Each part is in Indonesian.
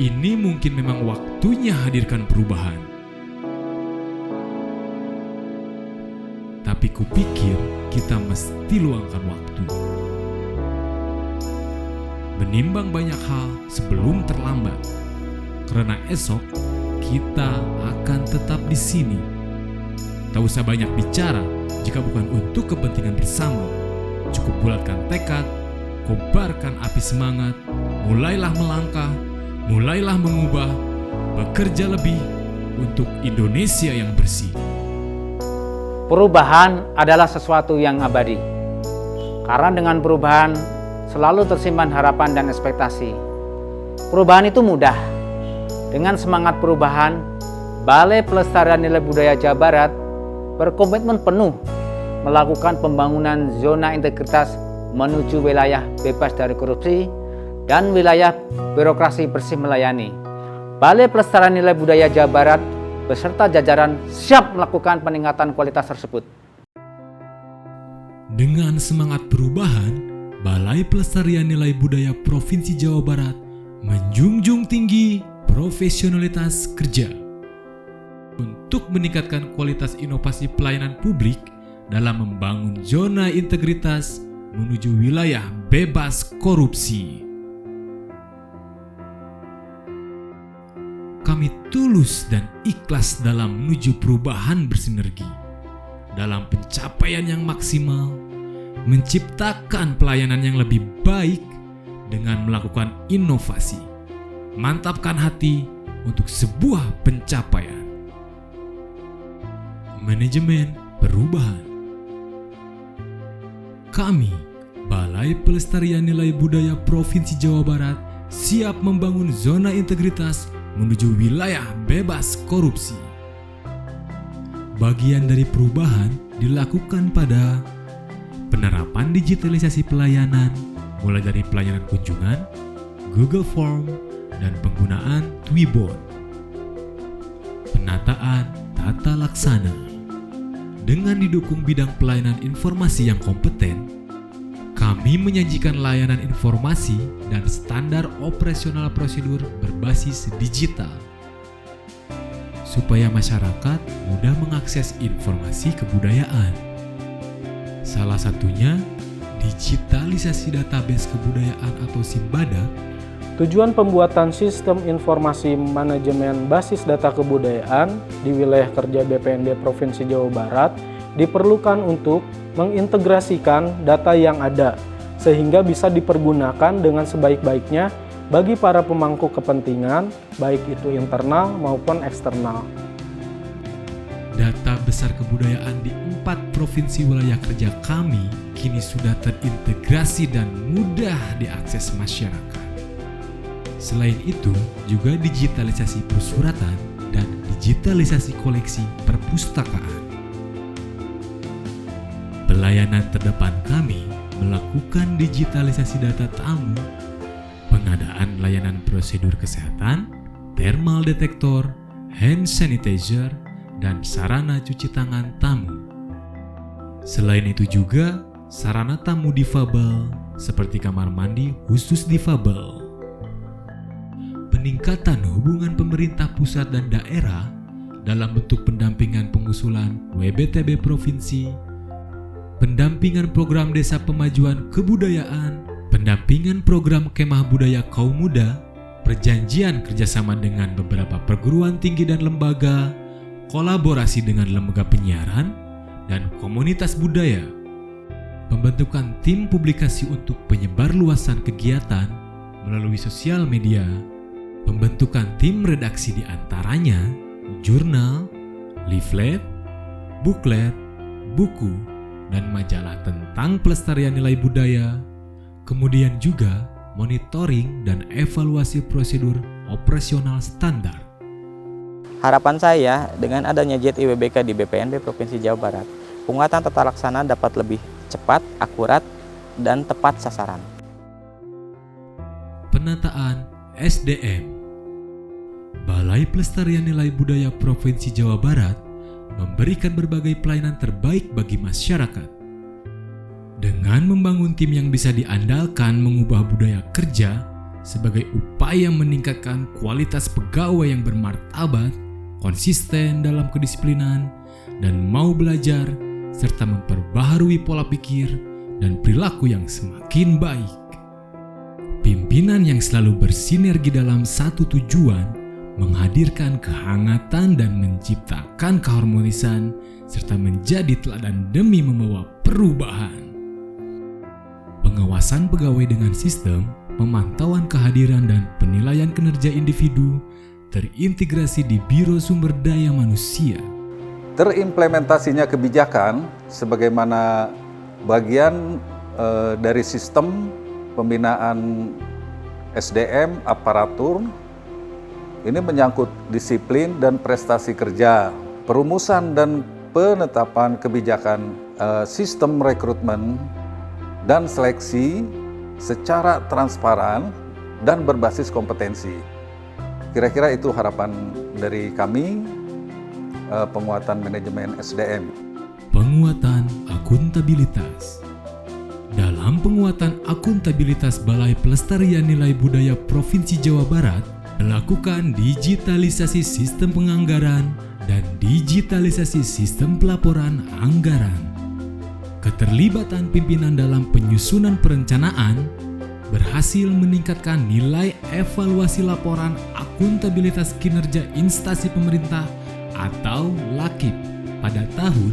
ini mungkin memang waktunya hadirkan perubahan. Tapi kupikir kita mesti luangkan waktu. Menimbang banyak hal sebelum terlambat. Karena esok kita akan tetap di sini. Tak usah banyak bicara jika bukan untuk kepentingan bersama. Cukup bulatkan tekad, kobarkan api semangat, mulailah melangkah, mulailah mengubah, bekerja lebih untuk Indonesia yang bersih. Perubahan adalah sesuatu yang abadi. Karena dengan perubahan selalu tersimpan harapan dan ekspektasi. Perubahan itu mudah. Dengan semangat perubahan, Balai Pelestarian Nilai Budaya Jawa Barat berkomitmen penuh melakukan pembangunan zona integritas menuju wilayah bebas dari korupsi dan wilayah birokrasi bersih melayani. Balai Pelestarian Nilai Budaya Jawa Barat beserta jajaran siap melakukan peningkatan kualitas tersebut. Dengan semangat perubahan, Balai Pelestarian Nilai Budaya Provinsi Jawa Barat menjunjung tinggi profesionalitas kerja untuk meningkatkan kualitas inovasi pelayanan publik dalam membangun zona integritas menuju wilayah bebas korupsi. Kami tulus dan ikhlas dalam menuju perubahan bersinergi, dalam pencapaian yang maksimal, menciptakan pelayanan yang lebih baik dengan melakukan inovasi, mantapkan hati untuk sebuah pencapaian. Manajemen perubahan. Kami, Balai Pelestarian Nilai Budaya Provinsi Jawa Barat, siap membangun zona integritas menuju wilayah bebas korupsi. Bagian dari perubahan dilakukan pada penerapan digitalisasi pelayanan, mulai dari pelayanan kunjungan, Google Form, dan penggunaan Twibbon. Penataan tata laksana. Dengan didukung bidang pelayanan informasi yang kompeten, kami menyajikan layanan informasi dan standar operasional prosedur berbasis digital supaya masyarakat mudah mengakses informasi kebudayaan. Salah satunya digitalisasi database kebudayaan atau SIMBADA. Tujuan pembuatan sistem informasi manajemen basis data kebudayaan di wilayah kerja BPND Provinsi Jawa Barat diperlukan untuk mengintegrasikan data yang ada sehingga bisa dipergunakan dengan sebaik-baiknya bagi para pemangku kepentingan, baik itu internal maupun eksternal. Data besar kebudayaan di 4 provinsi wilayah kerja kami kini sudah terintegrasi dan mudah diakses masyarakat. Selain itu, juga digitalisasi persuratan dan digitalisasi koleksi perpustakaan. Pelayanan terdepan kami melakukan digitalisasi data tamu, pengadaan layanan prosedur kesehatan, thermal detektor, hand sanitizer, dan sarana cuci tangan tamu. Selain itu juga sarana tamu difabel seperti kamar mandi khusus difabel. Peningkatan hubungan pemerintah pusat dan daerah dalam bentuk pendampingan pengusulan WBTB Provinsi, pendampingan program desa pemajuan kebudayaan, pendampingan program kemah budaya kaum muda, perjanjian kerjasama dengan beberapa perguruan tinggi dan lembaga, kolaborasi dengan lembaga penyiaran, dan komunitas budaya, pembentukan tim publikasi untuk penyebar luasan kegiatan melalui sosial media, pembentukan tim redaksi di antaranya jurnal, leaflet, buklet, buku, dan majalah tentang pelestarian nilai budaya, kemudian juga monitoring dan evaluasi prosedur operasional standar. Harapan saya dengan adanya JIWBK di BPND Provinsi Jawa Barat, penguatan tata laksana dapat lebih cepat, akurat, dan tepat sasaran. Penataan SDM. Balai Pelestarian Nilai Budaya Provinsi Jawa Barat memberikan berbagai pelayanan terbaik bagi masyarakat. Dengan membangun tim yang bisa diandalkan mengubah budaya kerja sebagai upaya meningkatkan kualitas pegawai yang bermartabat, konsisten dalam kedisiplinan, dan mau belajar, serta memperbaharui pola pikir dan perilaku yang semakin baik. Pimpinan yang selalu bersinergi dalam satu tujuan menghadirkan kehangatan dan menciptakan keharmonisan serta menjadi teladan demi membawa perubahan. Pengawasan pegawai dengan sistem pemantauan kehadiran dan penilaian kinerja individu terintegrasi di Biro Sumber Daya Manusia. Terimplementasinya kebijakan sebagaimana bagian dari sistem pembinaan SDM, aparatur, ini menyangkut disiplin dan prestasi kerja, perumusan dan penetapan kebijakan sistem rekrutmen dan seleksi secara transparan dan berbasis kompetensi. Kira-kira itu harapan dari kami, penguatan manajemen SDM. Penguatan akuntabilitas. Dalam penguatan akuntabilitas Balai Pelestarian Nilai Budaya Provinsi Jawa Barat, melakukan digitalisasi sistem penganggaran dan digitalisasi sistem pelaporan anggaran. Keterlibatan pimpinan dalam penyusunan perencanaan berhasil meningkatkan nilai evaluasi laporan akuntabilitas kinerja instansi pemerintah atau LAKIP pada tahun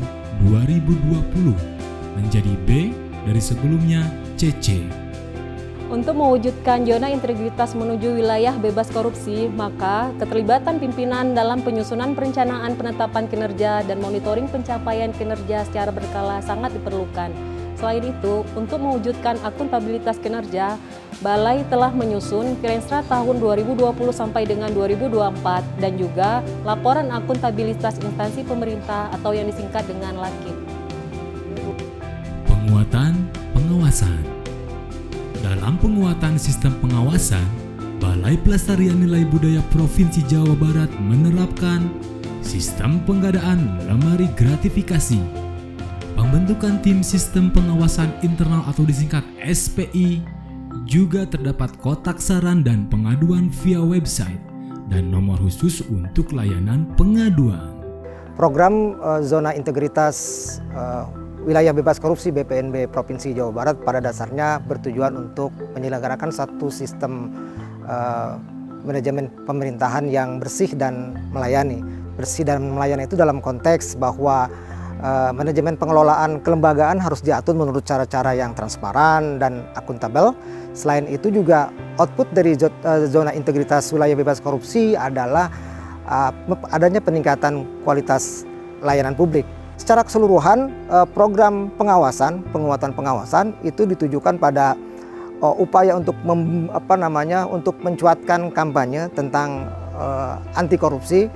2020 menjadi B dari sebelumnya CC. Untuk mewujudkan zona integritas menuju wilayah bebas korupsi, maka keterlibatan pimpinan dalam penyusunan perencanaan penetapan kinerja dan monitoring pencapaian kinerja secara berkala sangat diperlukan. Selain itu, untuk mewujudkan akuntabilitas kinerja, Balai telah menyusun Kirensra tahun 2020 sampai dengan 2024 dan juga laporan akuntabilitas instansi pemerintah atau yang disingkat dengan LAKIP. Penguatan pengawasan. Dalam penguatan sistem pengawasan, Balai Pelestarian Nilai Budaya Provinsi Jawa Barat menerapkan sistem penggadaan lemari gratifikasi, pembentukan tim sistem pengawasan internal atau disingkat SPI, juga terdapat kotak saran dan pengaduan via website dan nomor khusus untuk layanan pengaduan. Program Zona Integritas Wilayah Bebas Korupsi BPNB Provinsi Jawa Barat pada dasarnya bertujuan untuk menyelenggarakan satu sistem manajemen pemerintahan yang bersih dan melayani. Bersih dan melayani itu dalam konteks bahwa manajemen pengelolaan kelembagaan harus diatur menurut cara-cara yang transparan dan akuntabel. Selain itu juga output dari zona integritas wilayah bebas korupsi adalah adanya peningkatan kualitas layanan publik. Secara keseluruhan program pengawasan, penguatan pengawasan itu ditujukan pada upaya untuk untuk mencuatkan kampanye tentang anti korupsi,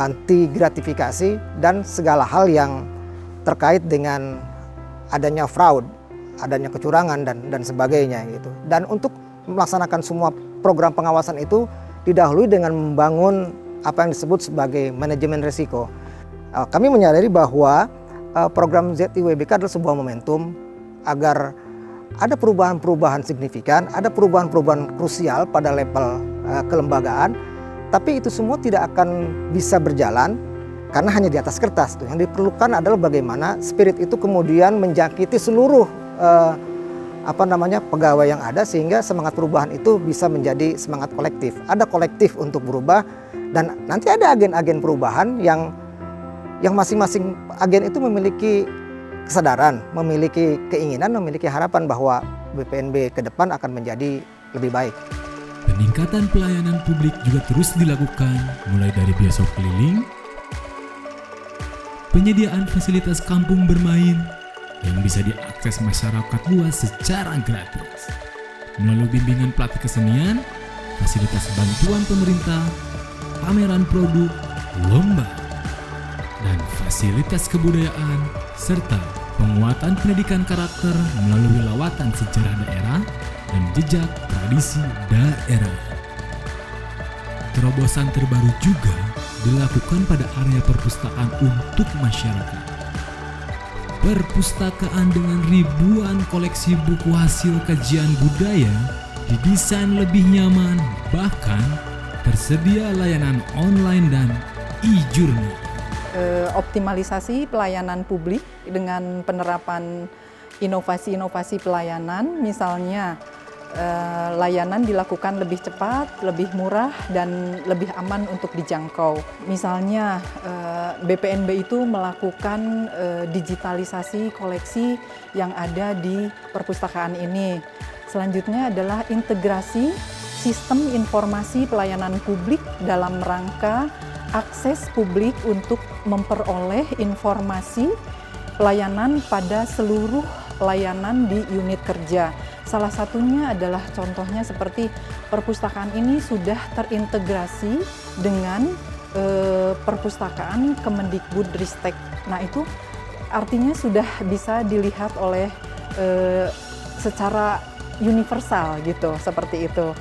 anti gratifikasi dan segala hal yang terkait dengan adanya fraud, adanya kecurangan dan sebagainya gitu. Dan untuk melaksanakan semua program pengawasan itu didahului dengan membangun apa yang disebut sebagai manajemen risiko. Kami menyadari bahwa program ZIWBK adalah sebuah momentum agar ada perubahan-perubahan signifikan, ada perubahan-perubahan krusial pada level kelembagaan, tapi itu semua tidak akan bisa berjalan karena hanya di atas kertas. Yang diperlukan adalah bagaimana spirit itu kemudian menjangkiti seluruh pegawai yang ada sehingga semangat perubahan itu bisa menjadi semangat kolektif. Ada kolektif untuk berubah dan nanti ada agen-agen perubahan yang masing-masing agen itu memiliki kesadaran, memiliki keinginan, memiliki harapan bahwa BPNB ke depan akan menjadi lebih baik. Peningkatan pelayanan publik juga terus dilakukan, mulai dari biasa keliling, penyediaan fasilitas kampung bermain yang bisa diakses masyarakat luas secara gratis, melalui bimbingan pelatih kesenian, fasilitas bantuan pemerintah, pameran produk, lomba, dan fasilitas kebudayaan, serta penguatan pendidikan karakter melalui lawatan sejarah daerah dan jejak tradisi daerah. Terobosan terbaru juga dilakukan pada area perpustakaan untuk masyarakat. Perpustakaan dengan ribuan koleksi buku hasil kajian budaya didesain lebih nyaman, bahkan tersedia layanan online dan e-journal. Optimalisasi pelayanan publik dengan penerapan inovasi-inovasi pelayanan, misalnya layanan dilakukan lebih cepat, lebih murah, dan lebih aman untuk dijangkau. Misalnya BPNB itu melakukan digitalisasi koleksi yang ada di perpustakaan ini. Selanjutnya adalah integrasi sistem informasi pelayanan publik dalam rangka akses publik untuk memperoleh informasi pelayanan pada seluruh pelayanan di unit kerja. Salah satunya adalah contohnya seperti perpustakaan ini sudah terintegrasi dengan perpustakaan Kemendikbudristek. Nah, itu artinya sudah bisa dilihat oleh secara universal gitu, seperti itu.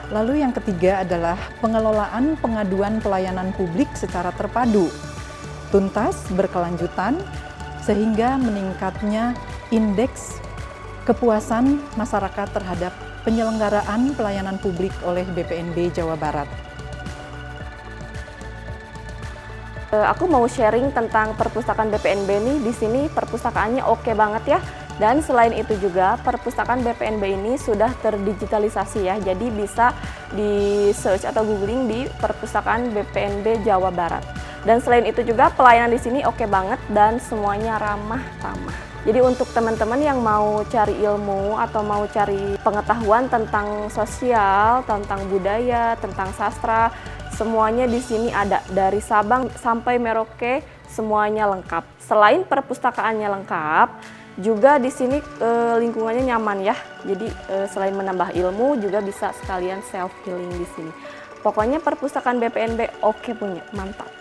Lalu yang ketiga adalah pengelolaan pengaduan pelayanan publik secara terpadu, tuntas, berkelanjutan, sehingga meningkatnya indeks kepuasan masyarakat terhadap penyelenggaraan pelayanan publik oleh BPNB Jawa Barat. Aku mau sharing tentang perpustakaan BPNB nih. Di sini perpustakaannya oke banget ya. Dan selain itu juga perpustakaan BPNB ini sudah terdigitalisasi ya. Jadi bisa di search atau googling di perpustakaan BPNB Jawa Barat. Dan selain itu juga pelayanan di sini oke banget dan semuanya ramah tamah. Jadi untuk teman-teman yang mau cari ilmu atau mau cari pengetahuan tentang sosial, tentang budaya, tentang sastra, semuanya di sini ada, dari Sabang sampai Merauke semuanya lengkap. Selain perpustakaannya lengkap, juga di sini lingkungannya nyaman ya. Jadi selain menambah ilmu juga bisa sekalian self healing di sini. Pokoknya perpustakaan BPNB oke punya, mantap.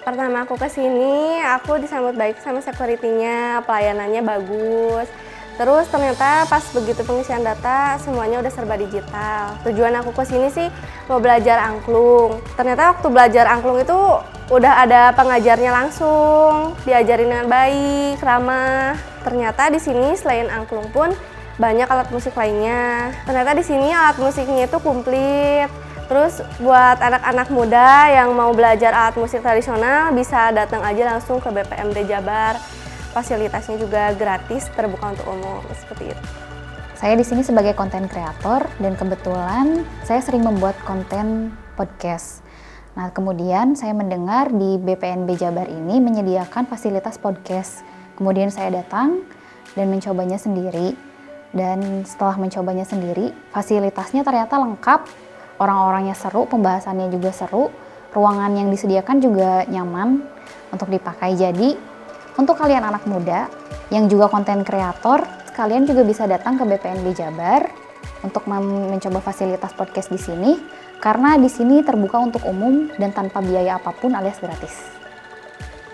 Pertama aku ke sini, aku disambut baik sama security-nya, pelayanannya bagus. Terus ternyata pas begitu pengisian data semuanya udah serba digital. Tujuan aku ke sini sih mau belajar angklung. Ternyata waktu belajar angklung itu udah ada pengajarnya langsung, diajarin dengan baik, ramah. Ternyata di sini selain angklung pun banyak alat musik lainnya. Ternyata di sini alat musiknya itu komplit. Terus buat anak-anak muda yang mau belajar alat musik tradisional bisa datang aja langsung ke BPMD Jabar. Fasilitasnya juga gratis, terbuka untuk umum, seperti itu. Saya di sini sebagai konten kreator dan kebetulan saya sering membuat konten podcast. Nah, kemudian saya mendengar di BPNB Jabar ini menyediakan fasilitas podcast. Kemudian saya datang dan mencobanya sendiri. Dan setelah mencobanya sendiri, fasilitasnya ternyata lengkap. Orang-orangnya seru, pembahasannya juga seru, ruangan yang disediakan juga nyaman untuk dipakai. Jadi, untuk kalian anak muda yang juga konten kreator, kalian juga bisa datang ke BPNB Jabar untuk mencoba fasilitas podcast di sini, karena di sini terbuka untuk umum dan tanpa biaya apapun alias gratis.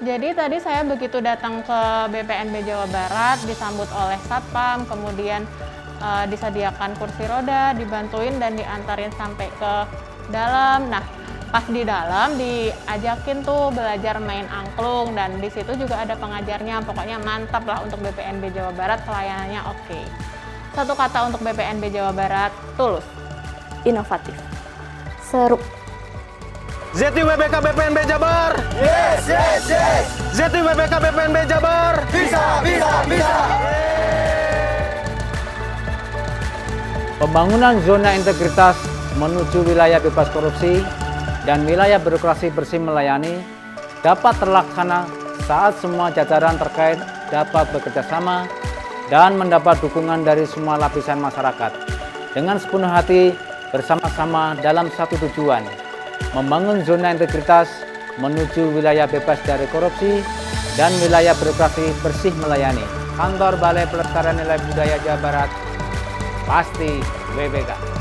Jadi tadi saya begitu datang ke BPNB Jawa Barat, disambut oleh Satpam, kemudian disediakan kursi roda, dibantuin dan diantarin sampai ke dalam. Nah, pas di dalam diajakin tuh belajar main angklung dan di situ juga ada pengajarnya. Pokoknya mantap lah untuk BPNB Jawa Barat, pelayanannya oke. Satu kata untuk BPNB Jawa Barat, tulus, inovatif, seru. ZIWBK BPNB Jabar. Yes, yes, yes. ZIWBK BPNB Jabar. Bisa, bisa, bisa. Pembangunan zona integritas menuju wilayah bebas korupsi dan wilayah birokrasi bersih melayani dapat terlaksana saat semua jajaran terkait dapat bekerja sama dan mendapat dukungan dari semua lapisan masyarakat dengan sepenuh hati bersama-sama dalam satu tujuan, membangun zona integritas menuju wilayah bebas dari korupsi dan wilayah birokrasi bersih melayani. Kantor Balai Pelestarian Nilai Budaya Jawa Barat, pasti WBK.